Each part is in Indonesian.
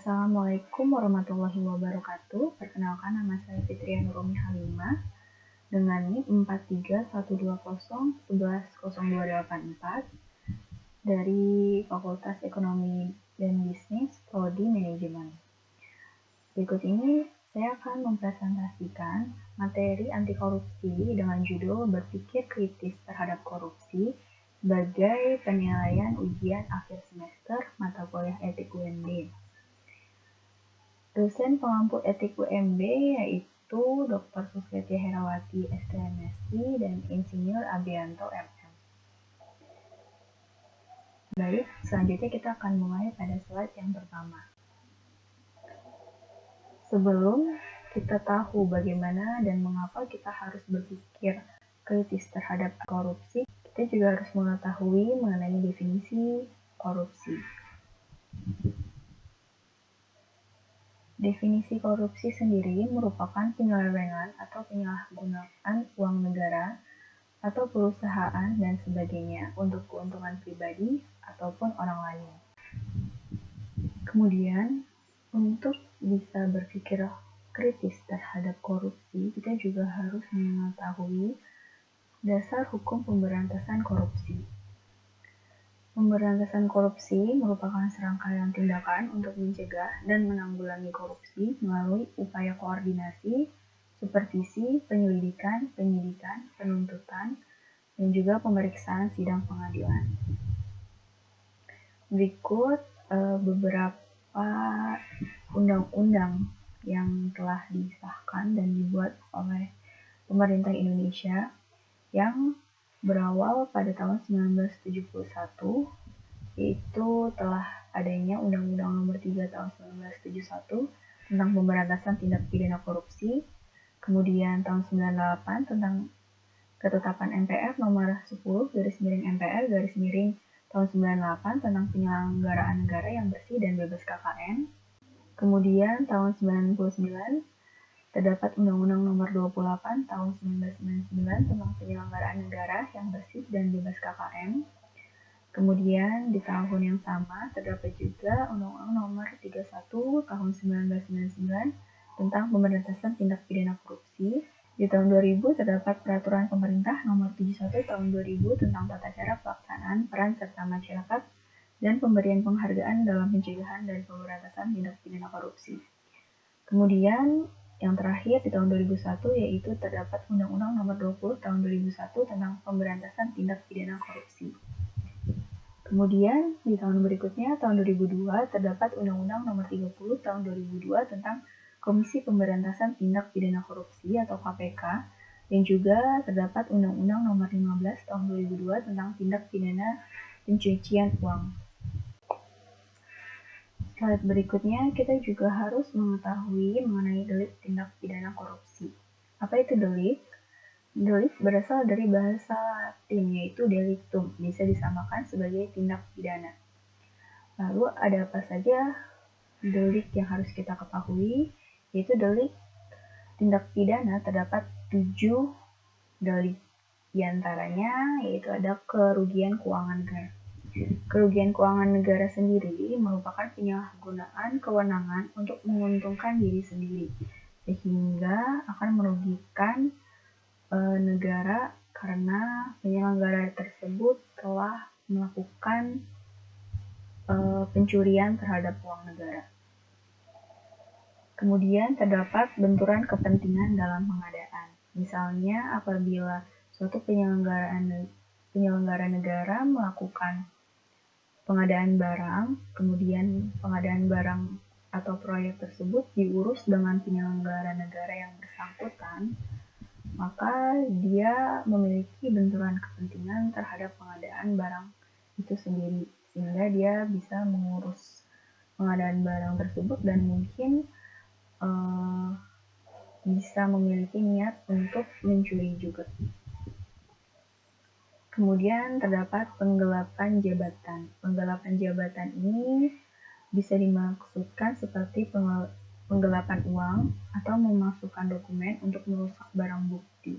Assalamualaikum warahmatullahi wabarakatuh. Perkenalkan, nama saya Fitria Nurumi Halimah dengan NIK 431201102884 dari Fakultas Ekonomi dan Bisnis Prodi Manajemen. Berikut ini saya akan mempresentasikan materi anti korupsi dengan judul Berpikir Kritis Terhadap Korupsi sebagai penilaian ujian akhir semester mata kuliah etik UNB. Dosen pengampu etik UMB yaitu Dr. Susketi Herawati STMSI dan Insinyur Abianto MM. Baik, selanjutnya kita akan mulai pada slide yang pertama. Sebelum kita tahu bagaimana dan mengapa kita harus berpikir kritis terhadap korupsi, kita juga harus mengetahui mengenai definisi korupsi. Definisi korupsi sendiri merupakan penyelewengan atau penyalahgunaan uang negara atau perusahaan dan sebagainya untuk keuntungan pribadi ataupun orang lain. Kemudian, untuk bisa berpikir kritis terhadap korupsi, kita juga harus mengetahui dasar hukum pemberantasan korupsi. Pemberantasan korupsi merupakan serangkaian tindakan untuk mencegah dan menanggulangi korupsi melalui upaya koordinasi, supervisi, penyelidikan, penyidikan, penuntutan, dan juga pemeriksaan sidang pengadilan. Berikut beberapa undang-undang yang telah disahkan dan dibuat oleh pemerintah Indonesia yang berawal pada tahun 1971, yaitu telah adanya Undang-Undang Nomor 3 tahun 1971 tentang pemberantasan tindak pidana korupsi, kemudian tahun 98 tentang ketetapan MPR nomor 10/MPR tahun 98 tentang penyelenggaraan negara yang bersih dan bebas KKN. Kemudian tahun 99 terdapat Undang-Undang Nomor 28 tahun 1999 tentang penyelenggaraan negara yang bersih dan bebas KKN. Kemudian di tahun yang sama terdapat juga Undang-Undang Nomor 31 tahun 1999 tentang pemberantasan tindak pidana korupsi. Di tahun 2000 terdapat Peraturan Pemerintah Nomor 71 tahun 2000 tentang tata cara pelaksanaan peran serta masyarakat dan pemberian penghargaan dalam pencegahan dan pemberantasan tindak pidana korupsi. Kemudian yang terakhir di tahun 2001 yaitu terdapat Undang-Undang Nomor 20 tahun 2001 tentang pemberantasan tindak pidana korupsi. Kemudian di tahun berikutnya tahun 2002 terdapat Undang-Undang Nomor 30 tahun 2002 tentang Komisi Pemberantasan Tindak Pidana Korupsi atau KPK, dan juga terdapat Undang-Undang Nomor 15 tahun 2002 tentang tindak pidana pencucian uang. Slide berikutnya kita juga harus mengetahui mengenai delik tindak pidana korupsi. Apa itu delik? Delik berasal dari bahasa Latin yaitu delictum, bisa disamakan sebagai tindak pidana. Lalu ada apa saja delik yang harus kita ketahui? Yaitu delik tindak pidana terdapat 7 delik. Di antaranya yaitu ada kerugian keuangan negara. Kerugian keuangan negara sendiri merupakan penyalahgunaan kewenangan untuk menguntungkan diri sendiri, sehingga akan merugikan negara karena penyelenggara tersebut telah melakukan pencurian terhadap uang negara. Kemudian terdapat benturan kepentingan dalam pengadaan. Misalnya apabila suatu penyelenggara negara melakukan pengadaan barang, kemudian pengadaan barang atau proyek tersebut diurus dengan penyelenggara negara yang bersangkutan, maka dia memiliki benturan kepentingan terhadap pengadaan barang itu sendiri, sehingga dia bisa mengurus pengadaan barang tersebut dan mungkin bisa memiliki niat untuk mencuri juga. Kemudian terdapat penggelapan jabatan. Penggelapan jabatan ini bisa dimaksudkan seperti penggelapan uang atau memasukkan dokumen untuk merusak barang bukti.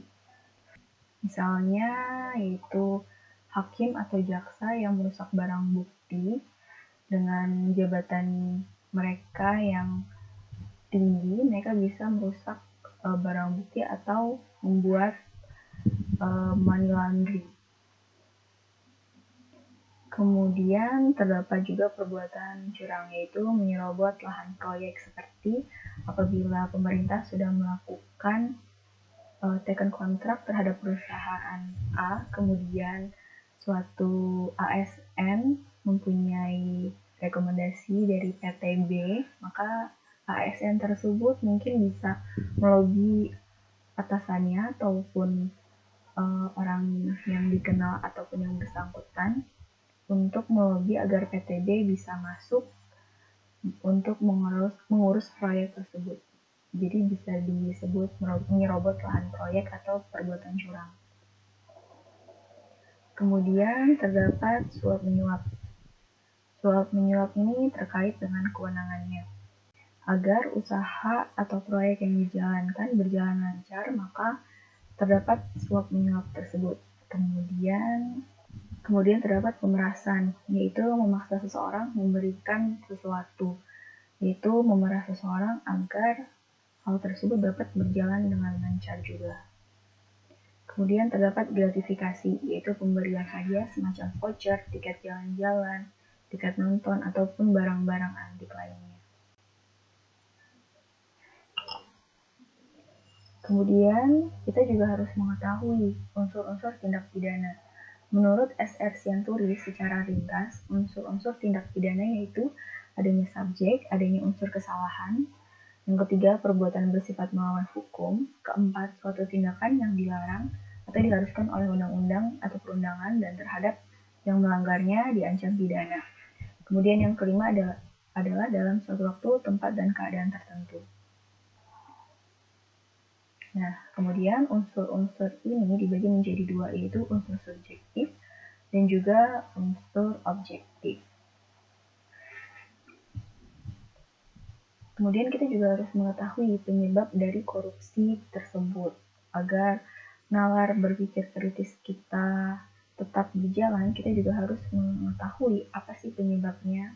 Misalnya yaitu hakim atau jaksa yang merusak barang bukti dengan jabatan mereka yang tinggi, mereka bisa merusak barang bukti atau membuat money laundering. Kemudian terdapat juga perbuatan curang, yaitu menyerobot lahan proyek, seperti apabila pemerintah sudah melakukan taken kontrak terhadap perusahaan A, kemudian suatu ASN mempunyai rekomendasi dari PT B, maka ASN tersebut mungkin bisa melobi atasannya ataupun orang yang dikenal ataupun yang bersangkutan untuk melobi agar PT B bisa masuk untuk mengurus proyek tersebut. Jadi bisa disebut menyerobot lahan proyek atau perbuatan curang. Kemudian terdapat suap menyuap. Suap menyuap ini terkait dengan kewenangannya. Agar usaha atau proyek yang dijalankan berjalan lancar, maka terdapat suap menyuap tersebut. Kemudian terdapat pemerasan, yaitu memaksa seseorang memberikan sesuatu, yaitu memerah seseorang agar hal tersebut dapat berjalan dengan lancar juga. Kemudian terdapat gratifikasi, yaitu pemberian hadiah semacam voucher, tiket jalan-jalan, tiket nonton, ataupun barang-barang antik lainnya. Kemudian kita juga harus mengetahui unsur-unsur tindak pidana. Menurut S.R. Sianturi, secara ringkas, unsur-unsur tindak pidana yaitu adanya subjek, adanya unsur kesalahan, yang ketiga, perbuatan bersifat melawan hukum, keempat, suatu tindakan yang dilarang atau diharuskan oleh undang-undang atau perundangan dan terhadap yang melanggarnya diancam pidana. Kemudian yang kelima adalah dalam suatu waktu, tempat, dan keadaan tertentu. Nah, kemudian unsur-unsur ini dibagi menjadi dua, yaitu unsur subjektif dan juga unsur objektif. Kemudian kita juga harus mengetahui penyebab dari korupsi tersebut agar nalar berpikir kritis kita tetap berjalan. Kita juga harus mengetahui apa sih penyebabnya.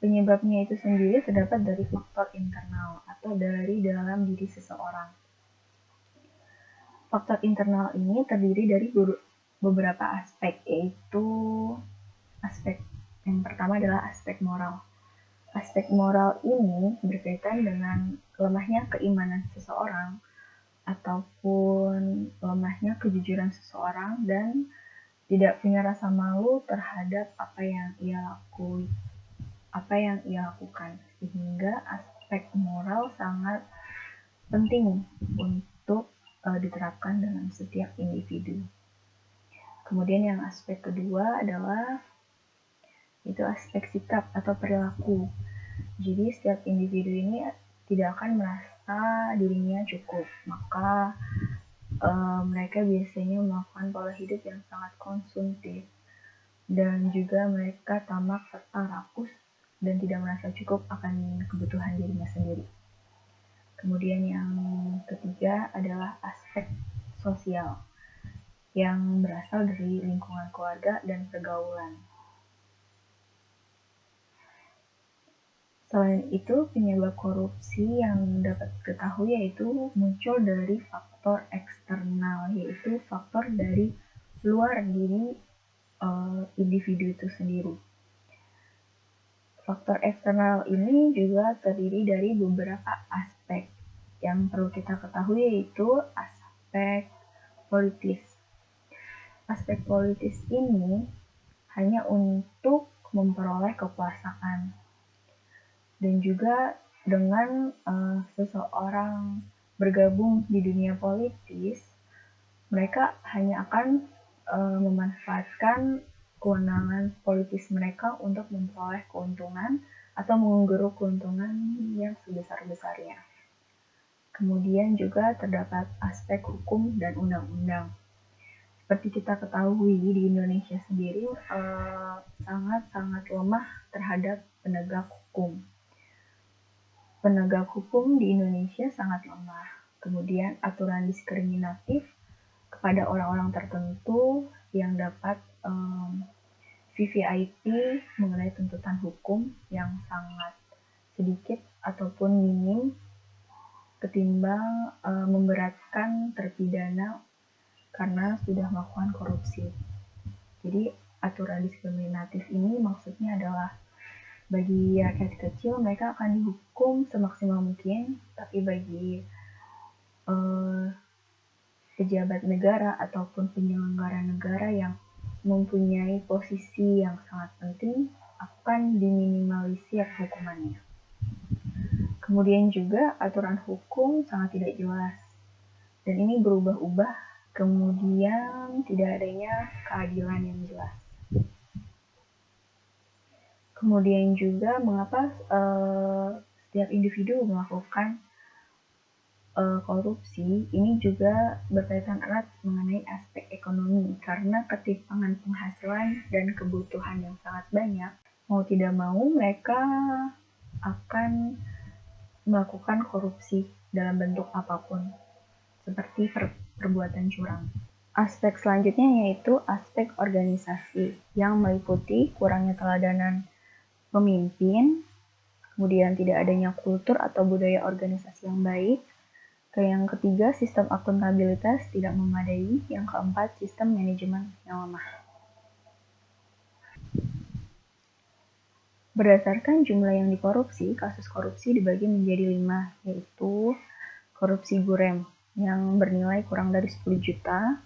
Penyebabnya itu sendiri terdapat dari faktor internal atau dari dalam diri seseorang. Faktor internal ini terdiri dari beberapa aspek, yaitu aspek yang pertama adalah aspek moral. Aspek moral ini berkaitan dengan lemahnya keimanan seseorang ataupun lemahnya kejujuran seseorang dan tidak punya rasa malu terhadap apa yang ia lakukan, sehingga aspek moral sangat penting untuk diterapkan dalam setiap individu. Kemudian yang aspek kedua adalah itu aspek sikap atau perilaku. Jadi setiap individu ini tidak akan merasa dirinya cukup, maka mereka biasanya melakukan pola hidup yang sangat konsumtif dan juga mereka tamak serta rakus dan tidak merasa cukup akan kebutuhan dirinya sendiri. Kemudian yang ketiga adalah aspek sosial yang berasal dari lingkungan keluarga dan pergaulan. Selain itu, penyebab korupsi yang dapat diketahui yaitu muncul dari faktor eksternal, yaitu faktor dari luar diri individu itu sendiri. Faktor eksternal ini juga terdiri dari beberapa aspek. Yang perlu kita ketahui yaitu aspek politis. Aspek politis ini hanya untuk memperoleh kekuasaan. Dan juga dengan seseorang bergabung di dunia politis, mereka hanya akan memanfaatkan kewenangan politis mereka untuk memperoleh keuntungan atau menggeruk keuntungan yang sebesar-besarnya. Kemudian juga terdapat aspek hukum dan undang-undang. Seperti kita ketahui, di Indonesia sendiri sangat-sangat lemah terhadap penegak hukum. Penegak hukum di Indonesia sangat lemah. Kemudian aturan diskriminatif kepada orang-orang tertentu yang dapat VVIP mengenai tuntutan hukum yang sangat sedikit ataupun minim ketimbang memberatkan terpidana karena sudah melakukan korupsi. Jadi aturan diskriminatif ini maksudnya adalah bagi rakyat kecil mereka akan dihukum semaksimal mungkin, tapi bagi pejabat negara ataupun penyelenggara negara yang mempunyai posisi yang sangat penting akan diminimalisir hukumannya. Kemudian juga aturan hukum sangat tidak jelas dan ini berubah-ubah, kemudian tidak adanya keadilan yang jelas. Kemudian juga mengapa setiap individu melakukan korupsi, ini juga berkaitan erat mengenai aspek ekonomi karena ketimpangan penghasilan dan kebutuhan yang sangat banyak, mau tidak mau mereka akan melakukan korupsi dalam bentuk apapun, seperti perbuatan curang. Aspek selanjutnya yaitu aspek organisasi yang meliputi kurangnya teladanan pemimpin, kemudian tidak adanya kultur atau budaya organisasi yang baik. Yang ketiga, sistem akuntabilitas tidak memadai. Yang keempat, sistem manajemen yang lemah. Berdasarkan jumlah yang dikorupsi, kasus korupsi dibagi menjadi 5, yaitu korupsi gurem yang bernilai kurang dari 10 juta.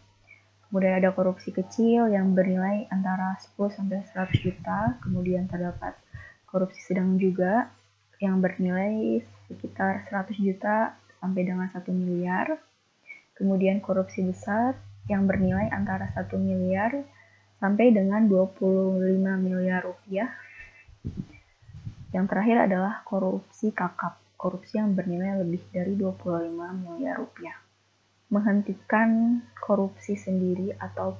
Kemudian ada korupsi kecil yang bernilai antara 10-100 juta. Kemudian terdapat korupsi sedang juga yang bernilai sekitar 100 juta sampai dengan 1 miliar. Kemudian korupsi besar yang bernilai antara 1 miliar sampai dengan 25 miliar rupiah. Yang terakhir adalah korupsi kakap, korupsi yang bernilai lebih dari 25 miliar rupiah. Menghentikan korupsi sendiri atau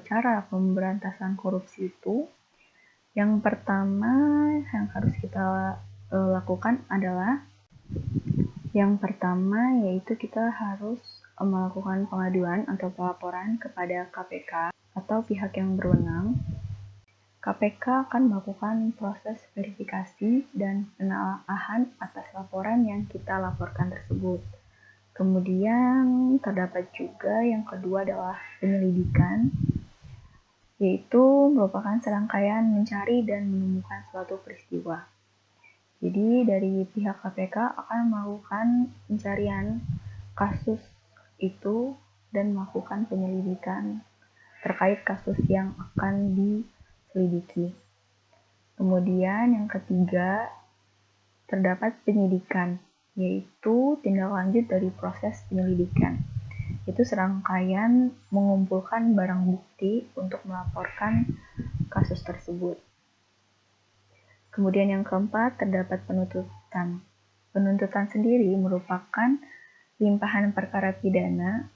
cara pemberantasan korupsi itu, yang pertama yang harus kita lakukan adalah yang pertama yaitu kita harus melakukan pengaduan atau pelaporan kepada KPK atau pihak yang berwenang. KPK akan melakukan proses verifikasi dan penelaahan atas laporan yang kita laporkan tersebut. Kemudian terdapat juga yang kedua adalah penyelidikan, yaitu merupakan serangkaian mencari dan menemukan suatu peristiwa. Jadi dari pihak KPK akan melakukan pencarian kasus itu dan melakukan penyelidikan terkait kasus yang akan diselidiki. Kemudian yang ketiga, terdapat penyidikan, yaitu tindak lanjut dari proses penyelidikan. Itu serangkaian mengumpulkan barang bukti untuk melaporkan kasus tersebut. Kemudian yang keempat, terdapat penuntutan. Penuntutan sendiri merupakan limpahan perkara pidana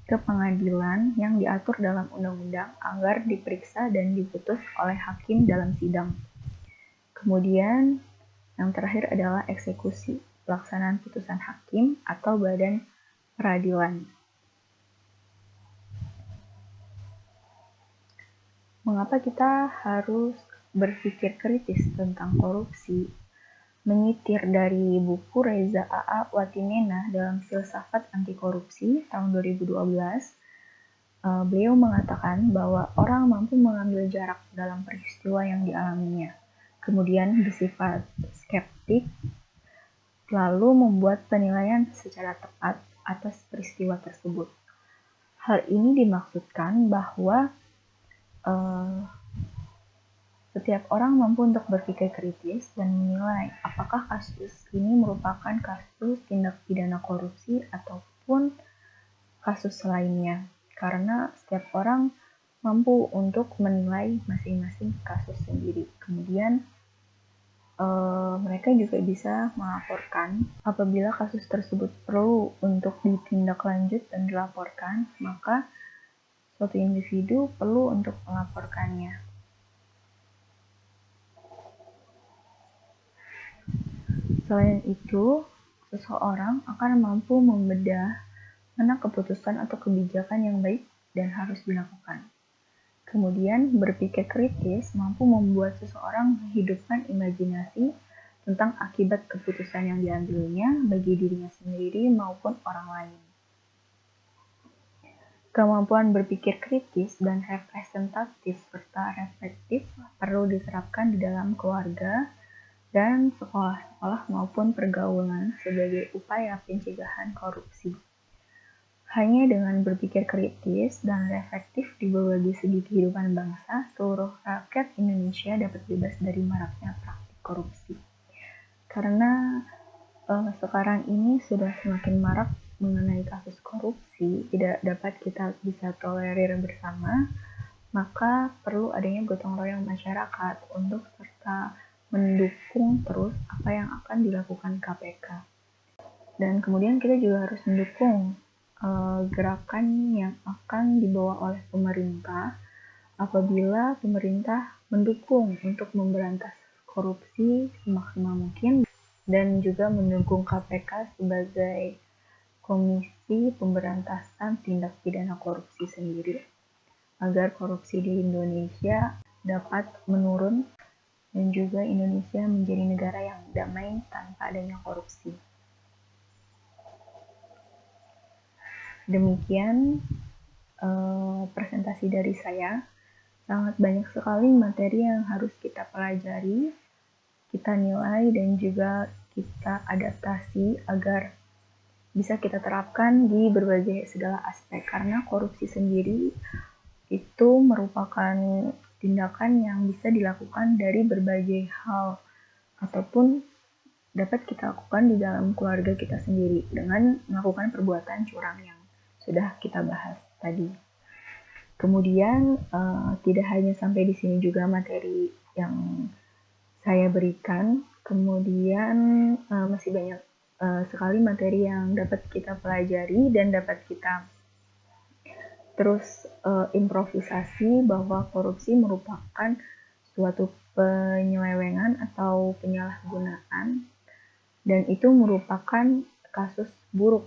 ke pengadilan yang diatur dalam undang-undang agar diperiksa dan diputus oleh hakim dalam sidang. Kemudian yang terakhir adalah eksekusi, pelaksanaan putusan hakim atau badan peradilan. Mengapa kita harus berpikir kritis tentang korupsi? Menyitir dari buku Reza A.A. Watimena dalam Filsafat Anti Korupsi tahun 2012, beliau mengatakan bahwa orang mampu mengambil jarak dalam peristiwa yang dialaminya, kemudian bersifat skeptik, lalu membuat penilaian secara tepat atas peristiwa tersebut. Hal ini dimaksudkan bahwa setiap orang mampu untuk berpikir kritis dan menilai apakah kasus ini merupakan kasus tindak pidana korupsi ataupun kasus lainnya. Karena setiap orang mampu untuk menilai masing-masing kasus sendiri. Kemudian mereka juga bisa melaporkan apabila kasus tersebut perlu untuk ditindaklanjut dan dilaporkan, maka suatu individu perlu untuk melaporkannya. Selain itu, seseorang akan mampu membedah mana keputusan atau kebijakan yang baik dan harus dilakukan. Kemudian, berpikir kritis mampu membuat seseorang menghidupkan imajinasi tentang akibat keputusan yang diambilnya bagi dirinya sendiri maupun orang lain. Kemampuan berpikir kritis dan representatif serta reflektif perlu diterapkan di dalam keluarga dan sekolah-sekolah maupun pergaulan sebagai upaya pencegahan korupsi. Hanya dengan berpikir kritis dan reflektif di berbagai segi kehidupan bangsa, seluruh rakyat Indonesia dapat bebas dari maraknya praktik korupsi. Karena sekarang ini sudah semakin marak mengenai kasus korupsi, tidak dapat kita bisa tolerir bersama, maka perlu adanya gotong royong masyarakat untuk serta mendukung terus apa yang akan dilakukan KPK. Dan kemudian kita juga harus mendukung gerakan yang akan dibawa oleh pemerintah apabila pemerintah mendukung untuk memberantas korupsi semaksimal mungkin dan juga mendukung KPK sebagai Komisi Pemberantasan Tindak Pidana Korupsi sendiri agar korupsi di Indonesia dapat menurun dan juga Indonesia menjadi negara yang damai tanpa adanya korupsi. Demikian presentasi dari saya. Sangat banyak sekali materi yang harus kita pelajari, kita nilai, dan juga kita adaptasi agar bisa kita terapkan di berbagai segala aspek. Karena korupsi sendiri itu merupakan tindakan yang bisa dilakukan dari berbagai hal ataupun dapat kita lakukan di dalam keluarga kita sendiri dengan melakukan perbuatan curang yang sudah kita bahas tadi. Kemudian tidak hanya sampai di sini juga materi yang saya berikan, kemudian masih banyak sekali materi yang dapat kita pelajari dan dapat kita terus improvisasi bahwa korupsi merupakan suatu penyelewengan atau penyalahgunaan dan itu merupakan kasus buruk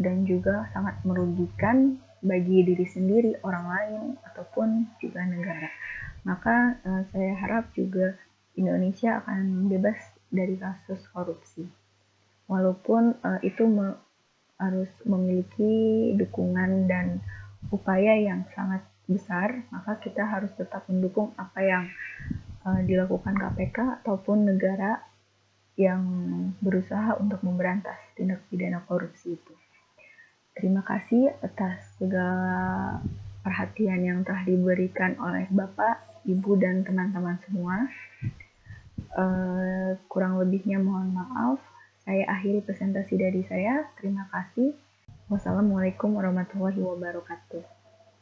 dan juga sangat merugikan bagi diri sendiri, orang lain, ataupun juga negara. Maka saya harap juga Indonesia akan bebas dari kasus korupsi. Walaupun itu harus memiliki dukungan dan upaya yang sangat besar, maka kita harus tetap mendukung apa yang dilakukan KPK ataupun negara yang berusaha untuk memberantas tindak pidana korupsi itu. Terima kasih atas segala perhatian yang telah diberikan oleh Bapak, Ibu, dan teman-teman semua. Kurang lebihnya mohon maaf. Saya akhiri presentasi dari saya. Terima kasih. Wassalamualaikum warahmatullahi wabarakatuh.